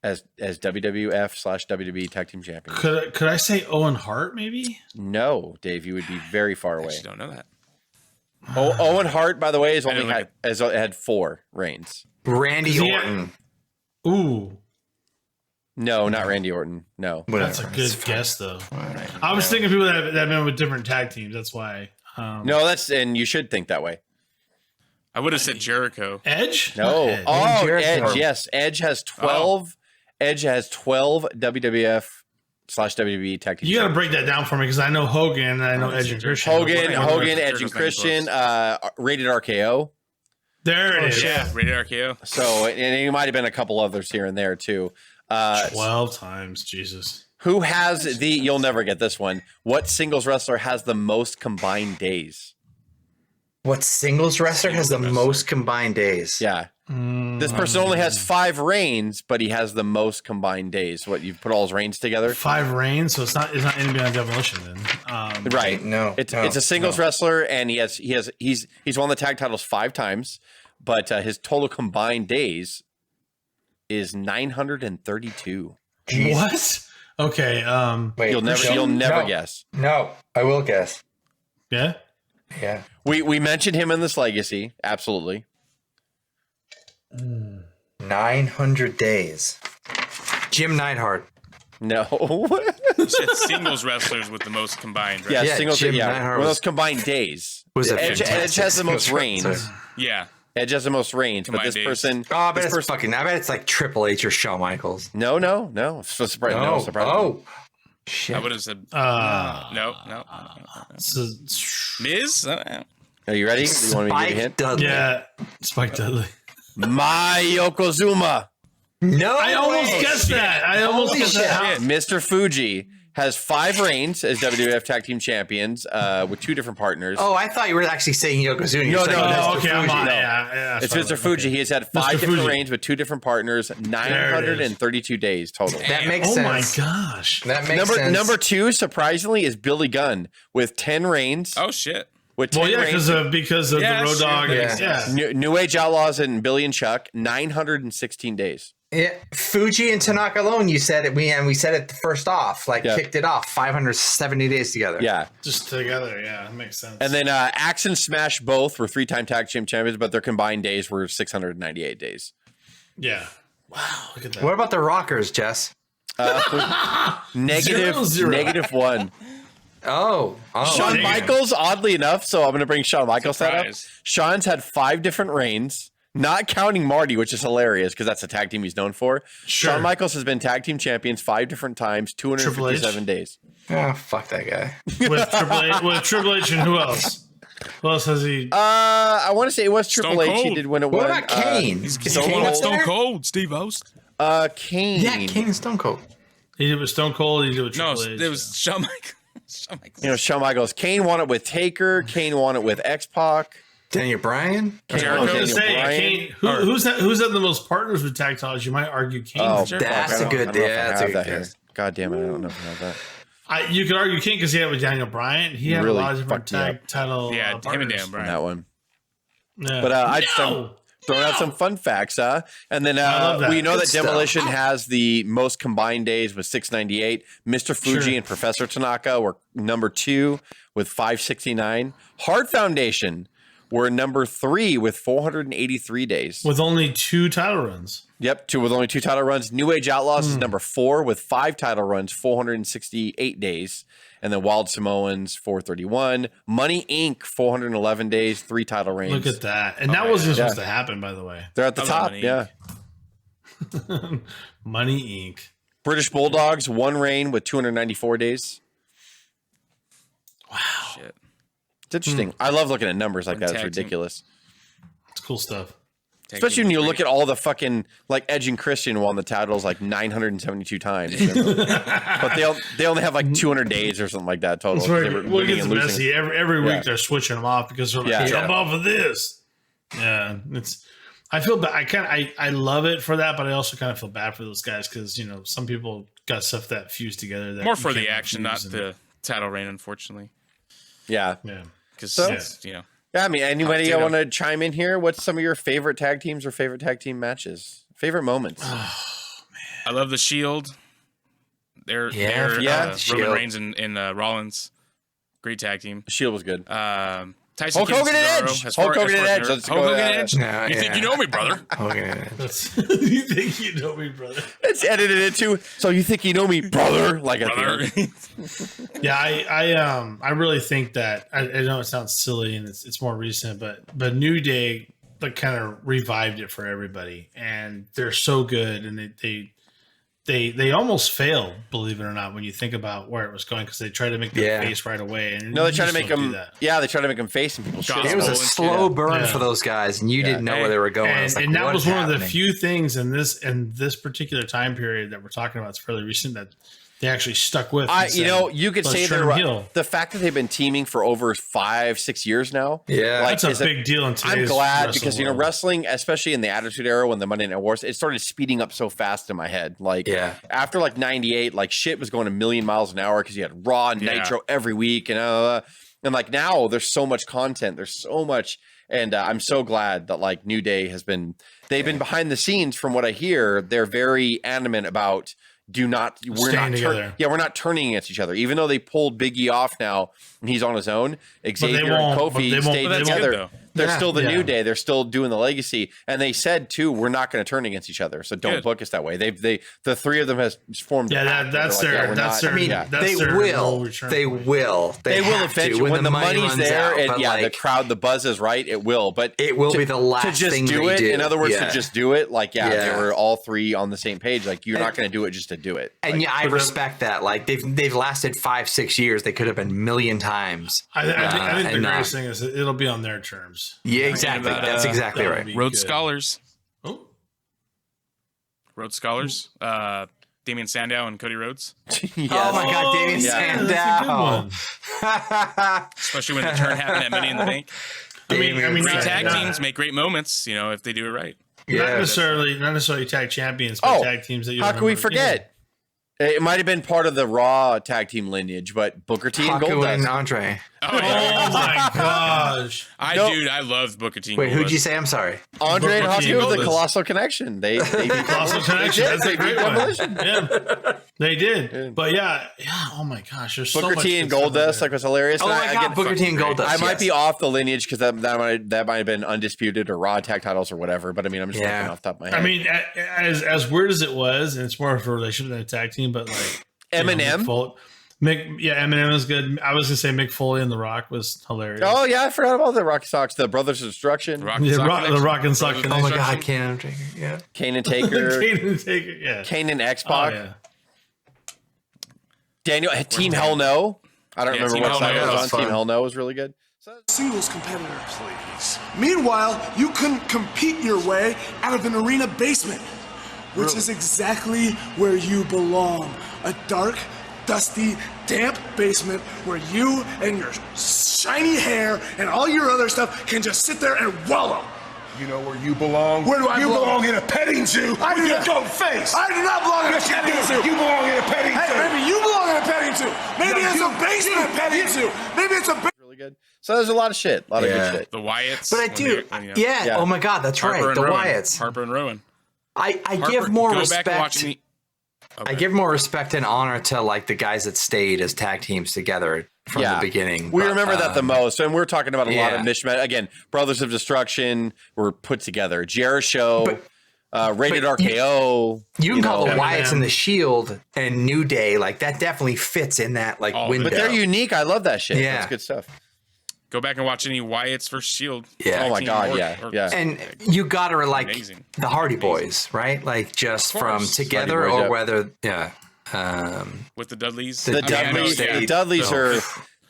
as WWF/WWE Tag Team Champion? Could I say Owen Hart maybe? No, Dave, you would be very far away. I don't know that. Owen Hart, by the way, has had 4 reigns. Randy Orton. Ooh. No, not Randy Orton. No. That's a good guess, though. I was thinking people that have been with different tag teams. That's why. And you should think that way. I would have said Jericho. Edge? No. Edge. Oh, Edge. Yes. Edge has 12. Edge has 12 WWF/WWE tag team. You got to break that down for me, because I know Hogan and I know Edge and Christian. Hogan, Edge and Christian, rated RKO. There it is. Yeah, Rated RKO. So, and it might have been a couple others here and there too. 12 times, Jesus. Who has the? You'll never get this one. What singles wrestler has the most combined days? What singles wrestler has the most combined days? Yeah. This person only has 5 reigns, but he has the most combined days. What, you've put all his reigns together? 5 reigns, so it's not anybody on Demolition then. Right. No. It's a singles wrestler, and he's won the tag titles 5 times, but his total combined days is 932. What? Okay. Wait, you'll never guess. No, I will guess. Yeah. Yeah. We mentioned him in this legacy. Absolutely. 900 days. Jim Neidhart. No. You said singles wrestlers with the most combined, right? Yeah, singles. Jim Yeah, Neidhart with was- those combined days. Was a Edge fantastic has the most singles reigns. wrestler. Yeah. Edge has the most reigns, but Combined this days. person. Oh, I bet this it's person, I bet it's like Triple H or Shawn Michaels. No. So surprise. No, surprise. Oh. Shit. I would have said no. Miz? Are you ready? You want me to give you a Spike hint? Dudley. Yeah. Spike Dudley. My Yokozuna. No, I almost way. guessed that. I almost Holy guessed that. shit. Mr. Fuji has 5 reigns as WWF Tag Team Champions with 2 different partners. Oh, I thought you were actually saying Yokozuna. No, You're saying no, Mr. Oh, okay. I'm Fuji. on. No. Yeah. It's sorry. Mr. Fuji. Okay. He has had 5 Mr. different Fuji. reigns with 2 different partners, 932 days total. That makes Oh sense. my gosh. That makes sense. Number 2, surprisingly, is Billy Gunn with 10 reigns. Oh shit. With 10 Well, yeah, reigns. because of Yeah, the Road sure, Dogg. yeah. Yeah. New Age Outlaws and Billy and Chuck, 916 days. Yeah, Fuji and Tanaka alone. You said it. We said it first off. Yeah. Kicked it off. 570 days together. Yeah. Just together. Yeah, that makes sense. And then Axe and Smash both were 3-time tag team champions, but their combined days were 698 days. yeah. Wow. Look at that. What about the Rockers, Jess? Negative 0-0. -1. Oh, Shawn damn. Michaels, oddly enough, so I'm going to bring Shawn Michaels that up. Surprise. Sean's had 5 different reigns, not counting Marty, which is hilarious because that's the tag team he's known for. Sure. Shawn Michaels has been tag team champions 5 different times, 257 days. oh, fuck that guy. with Triple H and who else? Who else has he? I want to say it was Triple Stone H. He Cold. did when it What was. about Kane? Is Stone Kane up Cold. there? Cold, Steve Host. Kane. Yeah, Kane and Stone Cold. He did with Stone Cold. He did with No, Triple H. it was Shawn Michaels. Shawn Michaels. You know, Shawn Michaels. Kane won it with Taker. Kane won it with X-Pac. Daniel Bryan. I was Jericho, going to say, Bryan. Kane, who's had the most partners with tag titles? You might argue Kane. Oh, Sure. That's fuck, I a don't- good. I don't know if I Yeah, that's a have good that here. guess. God damn it, I don't know if I have that. You could argue Kane because he had it with Daniel Bryan. He had Really a lot of different fucked me tag up. title. Yeah, him and partners. Dan On Bryan. that one. Yeah. But I just No! throwing out some fun facts, and then love that. we know Good that stuff. Demolition has the most combined days with 698. Mr. Fuji Sure. and Professor Tanaka were number 2 with 569. Heart Foundation were number 3 with 483 days. with only 2 title runs. Yep, 2 with only 2 title runs. New Age Outlaws is number 4 with 5 title runs, 468 days. And then Wild Samoans, 431. Money Inc., 411 days, 3 title reigns. Look at that. And that wasn't supposed to happen, by the way. They're at the I love top, Money yeah. Money Inc. British Bulldogs, 1 reign with 294 days. Shit. It's interesting. I love looking at numbers like that. It's Tag team. ridiculous. It's cool stuff. Tag Especially team when you great. look at all the fucking, like, Edge and Christian won the titles like 972 times. But they only have like 200 days or something like that total. That's 'cause where they were it winning gets and losing. messy. Every week Yeah. they're switching them off because they're like, Yeah. jump off of this. Yeah, I feel bad. I love it for that, but I also kind of feel bad for those guys because some people got stuff that fused together. That More you for can't the action, not refuse the title reign, unfortunately. Yeah. yeah. Because So- Yeah, I mean, anybody Potato. want to chime in here? What's some of your favorite tag teams or favorite tag team matches? Favorite moments? I love the Shield. They're yeah, Shield. Roman Reigns and Rollins. Great tag team. Shield was good. Tyson Hulk Kidd Hogan and Cesaro, Edge. as Hulk far- Hogan as and far as Edge. nerd- Let's Hulk go, Hogan and Edge. Yeah, You think yeah. you know me, brother? Okay. You think you know me, brother? It's edited into. So you think you know me, brother? Like at the Brother. end. Yeah, I really think that I know it sounds silly and it's more recent, but New Day like kind of revived it for everybody, and they're so good, and they they almost failed, believe it or not, when you think about where it was going, because they tried to make their face right away. And no, they tried to make them. Yeah, they tried to make them face, and people shit. It was a slow burn for those guys, and you didn't know where they were going. And that was one of the few things in this particular time period that we're talking about. It's fairly recent that they actually stuck with. You could say the fact that they've been teaming for over 5-6 years now. Yeah, that's a big deal in today's I'm glad because wrestling, especially in the Attitude Era when the Monday Night Wars, it started speeding up so fast in my head. After like 98, like shit was going a million miles an hour because you had Raw and Nitro every week, and like now there's so much content, there's so much, and I'm so glad that like New Day they've been behind the scenes. From what I hear, they're very adamant about. We're not turning against each other. Even though they pulled Biggie off now and he's on his own, Xavier and Kofi stayed together. They're still the New Day. They're still doing the legacy. And they said too, we're not going to turn against each other. So don't book us that way. The three of them has formed. They will eventually when the money's there and the crowd, the buzz is right. It will, but it will be the last to just thing do it. do. In other words, to just do it. They were all three on the same page. Like you're not going to do it just to do it. And I respect that. Like they've lasted 5-6 years. They could have been a million times. I think the greatest thing is it'll be on their terms. Yeah, exactly. That's exactly right. Rhodes Scholars. Oh, Rhodes Scholars. Damian Sandow and Cody Rhodes. Yes. Oh my God, Damian Sandow! Especially when the turn happened at Money in the Bank. Great tag teams make great moments. If they do it right. Not necessarily tag champions, but tag teams that you. How can we forget? It might have been part of the Raw tag team lineage, but Booker T and Goldust. and Andre. Oh my gosh! I love Booker T. Wait, who'd you say? I'm sorry. Andre and Haku of the Colossal Connection. They Colossal Connection. That's a great one. Yeah, they did. But oh my gosh, there's Booker T and Goldust was hilarious. Oh my God, Booker T and Goldust. I might be off the lineage because that might have been Undisputed or Raw tag titles or whatever. But I mean, I'm just looking off the top of my head. I mean, as weird as it was, and it's more of a relationship than a tag team, but like Eminem. Eminem is good. I was gonna say Mick Foley and The Rock was hilarious. Oh yeah, I forgot about the Rock Sox, the Brothers of Destruction, the Rock and Sock. Oh my God, Kane and Taker, Kane and Taker, Kane and X-Pac. Oh, yeah. Daniel, Team Hell No. I don't remember what side it was on. Team Hell No was really good. Singles competitors, ladies. Meanwhile, you couldn't compete your way out of an arena basement, which is exactly where you belong. A dark, dusty, damp basement where you and your shiny hair and all your other stuff can just sit there and wallow. You know where you belong? Where do I belong? You belong in a petting zoo with your goat face. I do not belong in a petting zoo. You belong in a petting zoo. Hey, maybe you belong in a petting zoo. Maybe it's a basement petting zoo. Maybe it's a really good. So there's a lot of shit. A lot of good shit. The Wyatts. But I do. Oh my God, that's right. The Wyatts. Harper and Rowan. I give more respect. I give more respect and honor to like the guys that stayed as tag teams together from the beginning. We remember that the most, and we're talking about a lot of mishmash. Again, Brothers of Destruction were put together. Jericho, Rated RKO. You can call the Wyatts and the Shield and New Day, like that definitely fits in that window. But they're unique. I love that shit. Yeah. That's good stuff. Go back and watch any Wyatts versus Shield. Yeah. Oh my God. Yeah. And you got to like the Hardy Boys, right? Like just from Together or whether, with the Dudleys. The Dudleys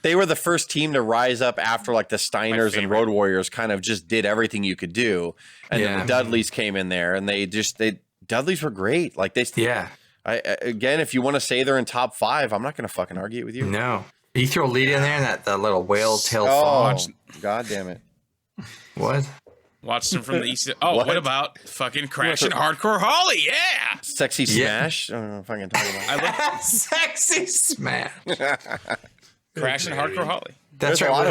they were the first team to rise up after like the Steiners and Road Warriors kind of just did everything you could do. And then the Dudleys came in there and Dudleys were great. Like again, if you want to say they're in top 5, I'm not going to fucking argue with you. No. You throw Lita in there and the little whale tail fall. God damn it. What? Watched him from the east. Oh, what about fucking Crashing Hardcore Holly? Yeah. Sexy Smash? I don't know if I can talk about Sexy Smash. Crashing Hardcore Holly. That's right.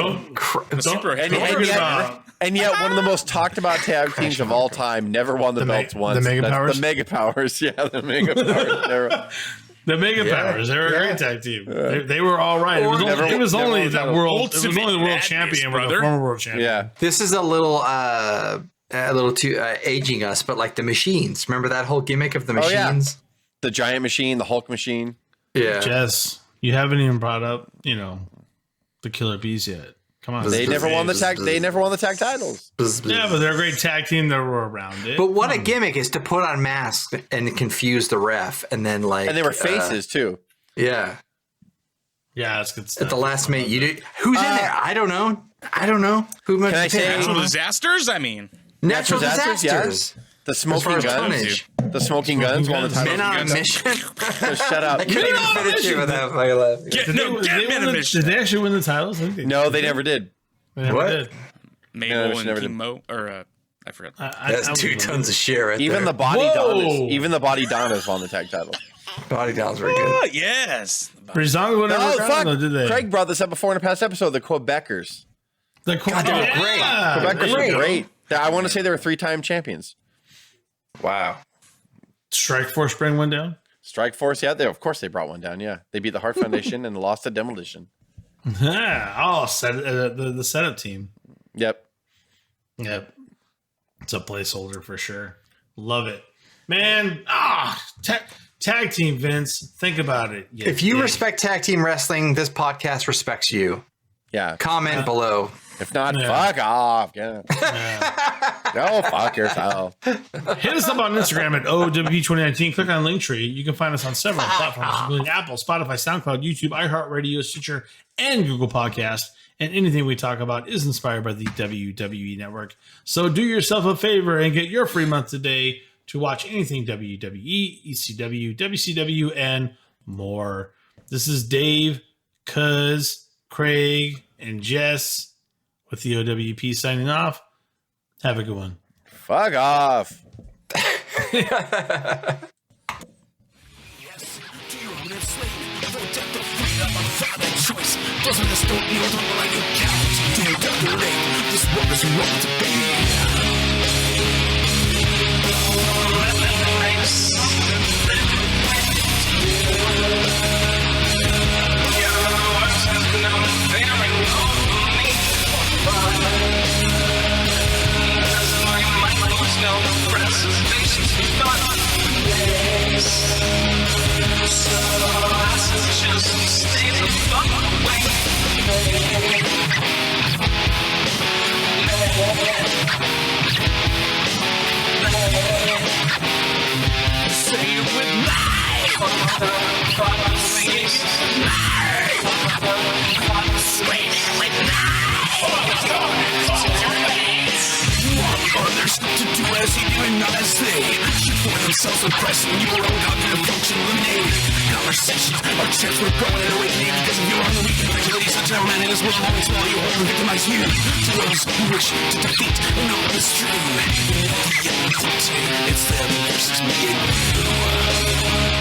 And yet one of the most talked about tag teams of all time never won the belts once. The Mega Powers? The Mega Powers. Yeah, the Mega Powers. The Mega Powers, they were a great tag team. They were all right. It was only the world champion, or the former world champion. Yeah. This is a little too aging us, but like the machines. Remember that whole gimmick of the machines? The giant machine, the Hulk machine. Yeah. Jess, you haven't even brought up, the Killer Bees yet. Come on. They never won the tag. They never won the tag titles. Yeah, but they're a great tag team that were around it. But what a gimmick is to put on masks and confuse the ref, and then like, And they were faces too. Yeah. Yeah, that's good stuff. At the last minute, you did. Who's in there? I don't know. Who Can I say Natural disasters? I mean, natural disasters? Yes. The smoking guns. Tonnage. The smoking guns won the title. Men on a mission. Shut up. I couldn't even finish it without fucking laughing. Did they actually win the titles? No, they never did. They never did. Mabel and King Mo, or I forgot. That's 2 tons of shit right Even there. the body Donnas. Even the body Donnas won the tag title. Body Donnas were good. Yes. Breezango would never fuck. did they? Craig brought this up before in a past episode. The Quebecers. The God, they were great. Quebecers were great. I want to say they were 3-time champions. Wow. Strike Force bring one down? Strike Force, yeah. Of course they brought one down, yeah. They beat the Hart Foundation and lost to Demolition. Yeah. Oh, the setup team. Yep. Yep. It's a placeholder for sure. Love it. Man, tag team, Vince. Think about it. Yeah, If you respect tag team wrestling, this podcast respects you. Yeah. Comment below. If not, fuck off. Yeah. Go fuck yourself. Hit us up on Instagram at O.W.P 2019. Click on Linktree. You can find us on several platforms, including Apple, Spotify, SoundCloud, YouTube, iHeartRadio, Stitcher, and Google Podcast. And anything we talk about is inspired by the WWE Network. So do yourself a favor and get your free month today to watch anything WWE, ECW, WCW, and more. This is Dave, Cuz, Craig, and Jess with the O.W.P signing off. Have a good one. Fuck off. As he do and not as they shoot for themselves oppressing your own cognitive function eliminated. Conversations are chance for growing and awakening because of your own weekend. Ladies and gentlemen, in this world, always while you hold and victimize you. To those who wish to defeat and all of this true. It's them versus me and you.